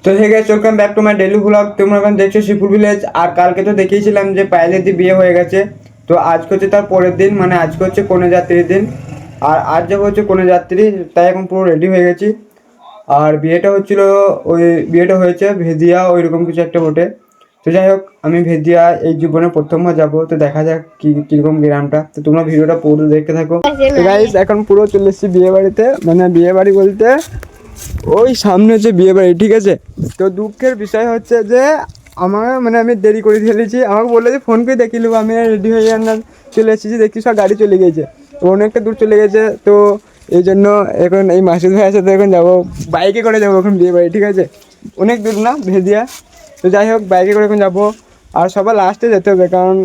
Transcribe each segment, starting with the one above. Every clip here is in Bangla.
তো hey guys, welcome back to my daily blog. তোমরা এখন দেখছো শিবপুর ভিলেজ। আর কালকে তো দেখিয়েছিলাম যে পায়েলের বিয়ে হয়ে গেছে। তো আজকে হচ্ছে তার পরের দিন, মানে আজকে হচ্ছে কন্যাযাত্রীর দিন। আর আজ যাবো হচ্ছে কন্যাযাত্রী, তাই এখন পুরো রেডি হয়ে গেছি। আর বিয়েটা হচ্ছিল, ওই বিয়েটা হয়েছে ভেদিয়া ওইরকম কিছু একটা বটে। তো যাই হোক, আমি ভেদিয়া এই জীবনে প্রথমবার যাবো, তো দেখা যাক কীরকম গ্রামটা। তো তোমরা ভিডিওটা পুরো দেখতে থাকো। তো গাইস, এখন পুরো চলে এসেছি বিয়ে বাড়িতে, মানে বিয়ে বাড়ি বলতে ওই সামনে হচ্ছে বিয়ে বাড়ি, ঠিক আছে। তো দুঃখের বিষয় হচ্ছে যে আমি দেরি করে ফেলেছি। আমাকে বললো যে ফোন করে দেখিয়ে নেবো, আমি রেডি হয়ে চলে এসেছি, দেখছি সব গাড়ি চলে গিয়েছে, তো অনেকটা দূর চলে গেছে। তো এই জন্য এখন এই মাসুদ ভাই আছে, তো এখন যাবো বাইকে করে যাবো এখন বিয়ে বাড়ি, ঠিক আছে। অনেক দূর না ভেদিয়া। তো যাই হোক, বাইকে করে এখন যাবো। আর সবার লাস্টে যেতে হবে, কারণ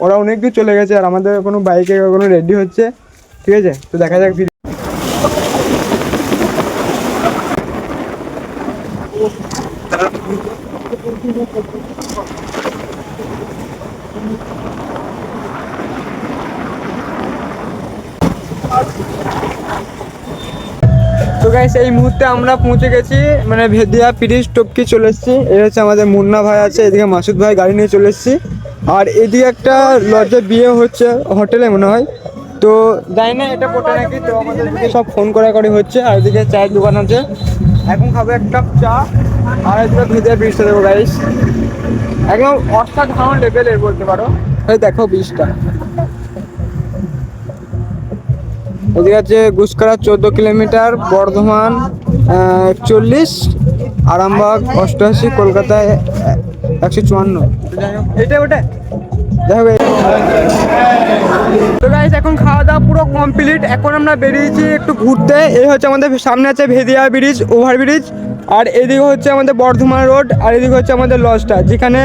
ওরা অনেক দূর চলে গেছে আর আমাদের কোনো বাইকে কোনো রেডি হচ্ছে, ঠিক আছে। তো দেখা যাক ভিডিও। তো গাইস, এই মুহূর্তে আমরা পৌঁছে গেছি, মানে ভেদিয়া ব্রিজ টপকে চলে এসেছি। এই হচ্ছে আমাদের মুন্না ভাই আছে, এদিকে মাসুদ ভাই গাড়ি নিয়ে চলে এসেছি। আর এদিকে একটা লজে বিয়ে হচ্ছে, হোটেলে মনে হয়। তো যাই না এটা কোটা নাকি, তো আমাদেরকে সব ফোন করাকরি হচ্ছে। আর এদিকে চায়ের দোকান আছে, এখন খাবো এক কাপ চা। আর এদিকে ভেদিয়া ব্রিজটা দেবো গাইস, একদম অসাধারণ লেভেলের বলতে পারো। এই দেখো ব্রিজটা, এদিকে আছে গুসকারা 14 কিলোমিটার, বর্ধমান 41, আরামবাগ 88, কলকাতায় 154। এটা ওটা যাই হোক। তো গাইস, এখন খাওয়া দাওয়া পুরো কমপ্লিট। এখন আমরা বেরিয়েছি একটু ঘুরতে। এই হচ্ছে আমাদের সামনে আছে ভেদিয়া ব্রিজ, ওভারব্রিজ। আর এদিকে হচ্ছে আমাদের বর্ধমান রোড, আর এদিকে হচ্ছে আমাদের লজটা, যেখানে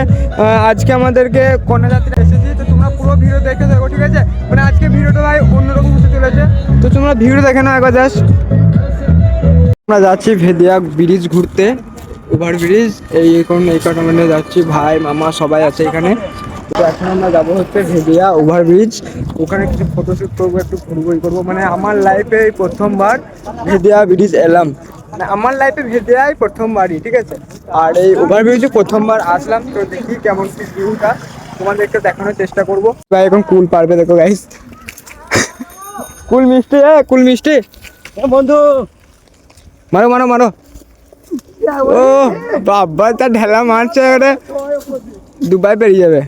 আজকে আমাদেরকে কন্যাযাত্রী এসেছি। তো তোমরা পুরো ভিডিও দেখে থাকো, ঠিক আছে। মানে আজকে ভিডিওটা ভাই অন্যরকম হতে চলেছে, তো তোমরা ভিডিও দেখে না একবার জাস্ট। আমরা যাচ্ছি ভেদিয়া ব্রিজ ঘুরতে, ওভারব্রিজ। এই কারণে যাচ্ছি, ভাই মামা সবাই আছে এখানে। তো এখন আমরা যাবো হচ্ছে ভেদিয়া ওভারব্রিজ, ওখানে কিছু ফটোশ্যুট করবো, একটু ঘুরবই করবো। মানে আমার লাইফে এই প্রথমবার ভেদিয়া ব্রিজ এলাম, মানে আমার লাইফে ভেদিয়াই প্রথমবারই, ঠিক আছে। আর এই ওভারব্রিজে প্রথমবার আসলাম, তো দেখি কেমন কি ভিউটা তোমাদেরকে দেখানোর চেষ্টা করবো। ভাই এখন কুল পারবে, দেখো গাইস, কুল মিষ্টি, কুল মিষ্টি বন্ধু, মারো মারো মারো। ও বাবা, তা ঢেলা মারছে, দুবাই বেরিয়ে যাবে।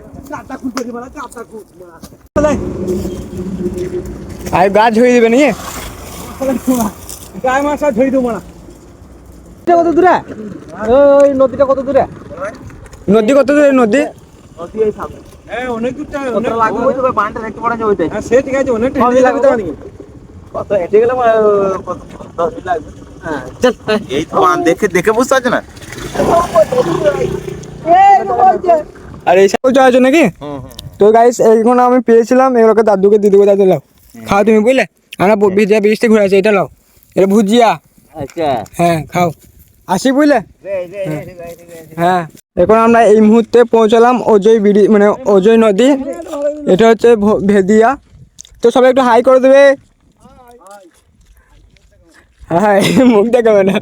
আর গাছ ঝরিয়ে দিবে নিয়ে কত দূরে, ওই নদীটা কত দূরে, নদী কত দূরে, নদী অনেক দূর দেখে দেখে বুঝতে পারছো না। আর এই সাইকেল চলা আছে নাকি? তো গাইস, এইগুলো আমি পেয়েছিলাম, এগুলোকে দাদুকে দিদিকে দাদু লাও খাও তুমি, বুঝলে। আমরা ভিজা বৃষ্টি ঘুরে আছি, এটা লাও, এটা ভুজিয়া। আচ্ছা হ্যাঁ, খাও, আসি বুঝলে। হ্যাঁ, এখন আমরা এই মুহূর্তে পৌঁছালাম অজয় ব্রিজ, মানে অজয় নদী। এটা হচ্ছে ভেদিয়া। তো সবাই একটু হাই করে দেবে। হ্যাঁ, মুখ দেখাবে না।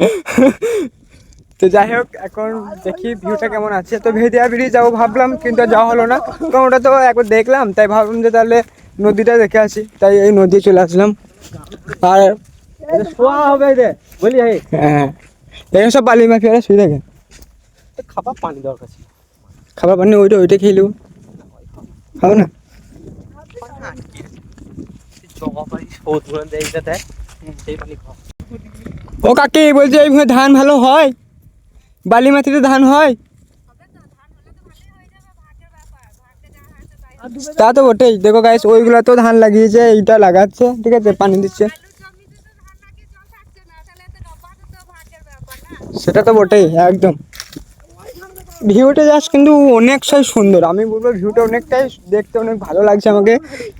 তো যাই হোক, এখন দেখি ভিউটা কেমন আছে। তো ভেদিয়া ব্রিজ যাবো ভাবলাম, কিন্তু যাওয়া হলো না, কারণ ওটা তো একবার দেখলাম, তাই ভাবলাম যে তাহলে নদীটা দেখে আসি, তাই এই নদী চলে আসলাম। আর শোয়া হবে বলি, হ্যাঁ এখানে সব বালি মাফিয়ারা শুয়ে থাকে। খাবার পানি দরকার ছিল, খাবার পানি ওইটা খেয়ে নেবো, খাবো না। ও কাকি বলছে এইভাবে ধান ভালো হয়, বালি মাটিতে ধান হয়, তা তো বটেই। দেখো গাইস, ওইগুলা তো ধান লাগিয়েছে, এইটা লাগাচ্ছে, ঠিক আছে, পানি দিচ্ছে, সেটা তো বটেই একদম। ভিউটা জাস্ট কিন্তু অনেকটাই সুন্দর, আমি বলবো ভিউটা অনেকটাই দেখতে অনেক ভালো লাগছে আমাকে।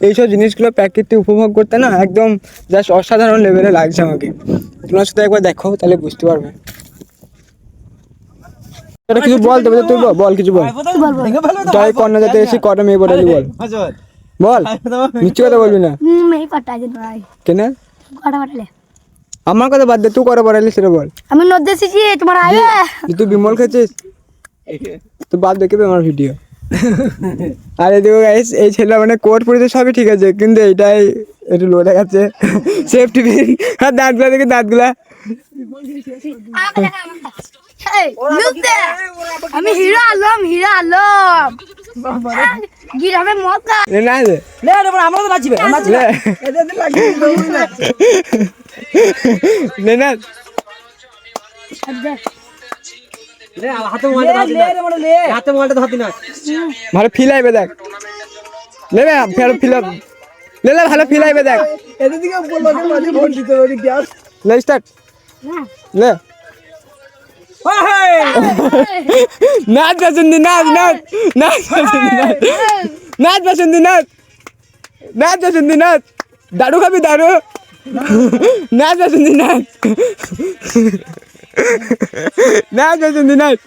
এইসব জিনিসগুলো প্রাকৃতিক উপভোগ করতে না একদম জাস্ট অসাধারণ লেভেলে লাগছে আমাকে। তোমার সাথে একবার দেখো, তাহলে বুঝতে পারবে। কিছু বল, তবে তুই বল, কিছু বল। তাই কন্যাযাত্রী এসে কটা মেয়ে পড়ালি বল, বল, মিথ্যে কথা বলবি না। কেন আমার কথা বাদ দে, তুই করে বাড়ালি সেটা বল। আমি নদ এসেছি, তোমার আগে তুই বিমল খেয়েছিস, তো বাদ দেখবে আমার ভিডিও। আর এদিকে গাইস এই ছেলে মানে কোট পরেছে সবই ঠিক আছে, কিন্তু এইটাই একটু লো দেখাচ্ছে। সেফটি পিন আর দাঁতগুলা দেখে দাঁতগুলা। আমি হিরো আলম, হিরো আলম গ্রামে মজা না রে লে রে আমরা তো বাঁচিবে লে নে না লে হাতে মোবাইলটা ধর লে রে লে হাতে মোবাইলটা ধর দিনা ভালো ফিল আইবে দেখ, লে বে ফের ফিল আপ লে লে ভালো ফিল আইবে দেখ। এদের দিকে বললো যে মাঝে ভোট দিতে হবে গ্যাস লে স্টার্ট লে নাচ বাসন্তি নাচ নাচ নাচ বাসন্তি নাচ নাচ বাসন্তি নাচ নাচ বাসন্তি নাচ দারু খাবি দারু নাচ বাসন্তি নাচ নাচ বাসন্তি নাচ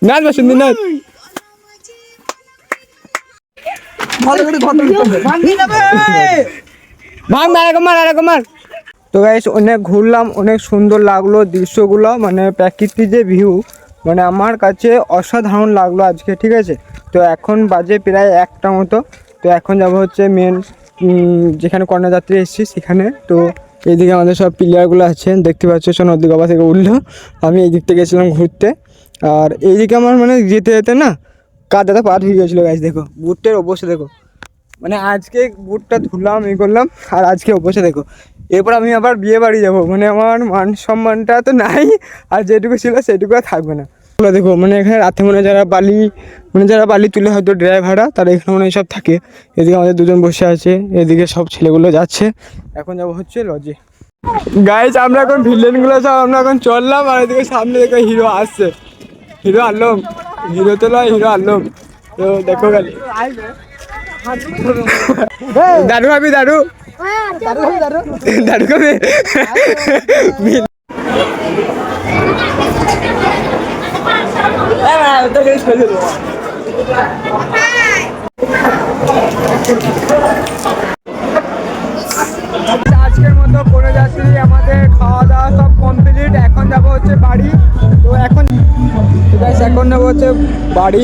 নাচ বাসন্তি নাচ ভালো করে ঘর ভাঙি যাবে ভাঙ আরেকবার মার। তো গাইস অনেক ঘুরলাম, অনেক সুন্দর লাগলো দৃশ্যগুলো, মানে প্রাকৃতিক যে ভিউ মানে আমার কাছে অসাধারণ লাগলো আজকে, ঠিক আছে। তো এখন বাজে প্রায় 1টা মতো। তো এখন যাব হচ্ছে মেন যেখানে কন্যাযাত্রী এসেছি সেখানে। তো এইদিকে আমাদের সব প্লেয়ারগুলো আছে দেখতে পাচ্ছ, সব নদী গবা থেকে উঠলো। আমি এই দিক থেকে গেছিলাম ঘুরতে, আর এইদিকে আমার মানে যেতে যেতে না কাদাটা পার হয়ে গেছিলো গাইস। দেখো বুটটার অবস্থা দেখো, মানে আজকে বুটটা ধুলাম এই করলাম, আর আজকে অবশ্যই দেখো। এরপর আমি আবার বিয়ে বাড়ি যাবো, মানে আমার মান সম্মানটা তো নাই, আর যেটুকু ছিল সেটুকু আর থাকবে না। ওগুলো দেখো মানে এখানে রাতে মানে যারা বালি তুলে হয়তো ড্রাইভাররা, তারা এখানে মানে সব থাকে। এদিকে আমাদের দুজন বসে আছে, এদিকে সব ছেলেগুলো যাচ্ছে। এখন যাবো হচ্ছে লজে। গাইস আমরা এখন ভিলেনগুলো সব আমরা এখন চললাম, আর এদিকে সামনে দেখো হিরো আসছে, হিরো আলম, হিরো তো নয় হিরো আলম। তো দেখো গালি দারু খাবি দারু দারু খাবি আজকের মতো কোনো যাত্রী আমাদের খাওয়া দাওয়া সব কমপ্লিট। এখন যাবো হচ্ছে বাড়ি। তো এখন যাবো হচ্ছে বাড়ি।